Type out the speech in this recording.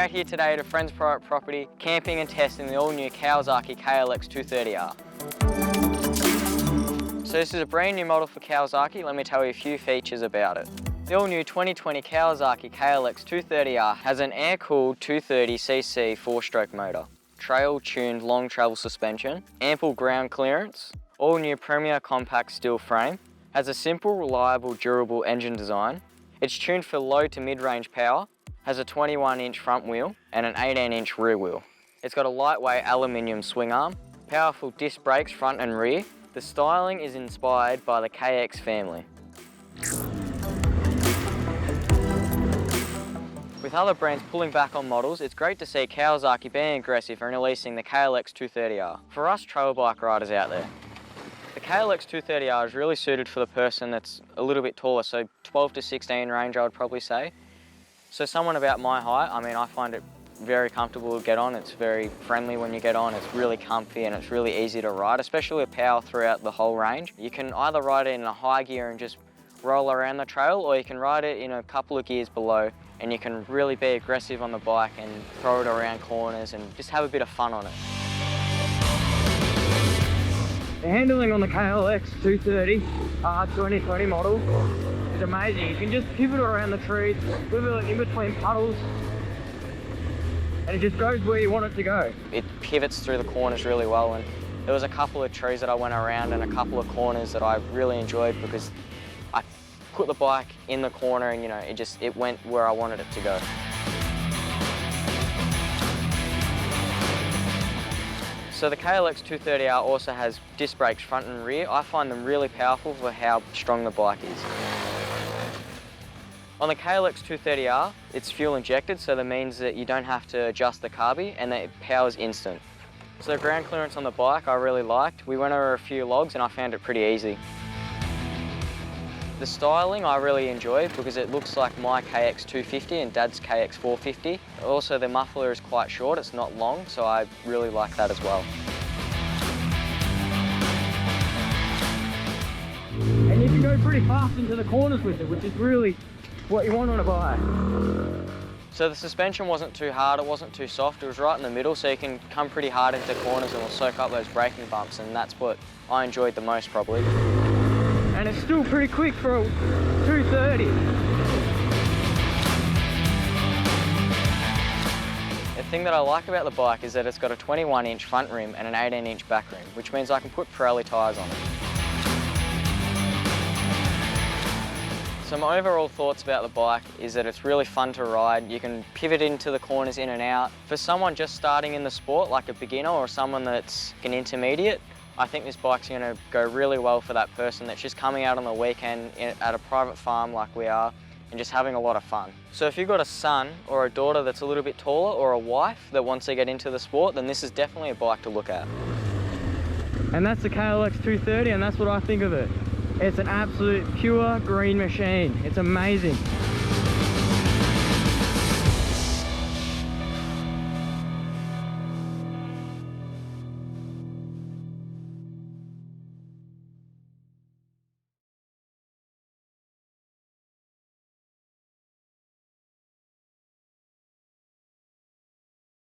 out here today at a friend's private property, camping and testing the all-new Kawasaki KLX230R. So this is a brand new model for Kawasaki. Let me tell you a few features about it. The all-new 2020 Kawasaki KLX230R has an air-cooled 230cc 4-stroke motor, trail-tuned long travel suspension, ample ground clearance, all-new Premier compact steel frame, has a simple, reliable, durable engine design. It's tuned for low to mid-range power, has a 21-inch front wheel and an 18-inch rear wheel. It's got a lightweight aluminium swing arm, powerful disc brakes front and rear. The styling is inspired by the KX family. With other brands pulling back on models, it's great to see Kawasaki being aggressive and releasing the KLX230R. For us trail bike riders out there, the KLX230R is really suited for the person that's a little bit taller, so 12 to 16 range I would probably say. So someone about my height, I mean, I find it very comfortable to get on. It's very friendly when you get on. It's really comfy and it's really easy to ride, especially with power throughout the whole range. You can either ride it in a high gear and just roll around the trail, or you can ride it in a couple of gears below and you can really be aggressive on the bike and throw it around corners and just have a bit of fun on it. The handling on the KLX230R 2020 model is amazing. You can just pivot around the trees, swivel it in between puddles, and it just goes where you want it to go. It pivots through the corners really well, and there was a couple of trees that I went around and a couple of corners that I really enjoyed because I put the bike in the corner and it went where I wanted it to go. So the KLX230R also has disc brakes front and rear. I find them really powerful for how strong the bike is. On the KLX230R, it's fuel injected, so that means that you don't have to adjust the carby and that power's instant. So the ground clearance on the bike I really liked. We went over a few logs and I found it pretty easy. The styling I really enjoyed because it looks like my KX250 and Dad's KX450. Also the muffler is quite short, it's not long, so I really like that as well. And you can go pretty fast into the corners with it, which is really what you want on a bike. So the suspension wasn't too hard, it wasn't too soft, it was right in the middle, so you can come pretty hard into corners and will soak up those braking bumps, and that's what I enjoyed the most probably. And it's still pretty quick for a 230. The thing that I like about the bike is that it's got a 21-inch front rim and an 18-inch back rim, which means I can put Pirelli tyres on it. So my overall thoughts about the bike is that it's really fun to ride. You can pivot into the corners in and out. For someone just starting in the sport, like a beginner or someone that's an intermediate, I think this bike's going to go really well for that person that's just coming out on the weekend at a private farm like we are and just having a lot of fun. So if you've got a son or a daughter that's a little bit taller or a wife that wants to get into the sport, then this is definitely a bike to look at. And that's the KLX230 and that's what I think of it. It's an absolute pure green machine. It's amazing.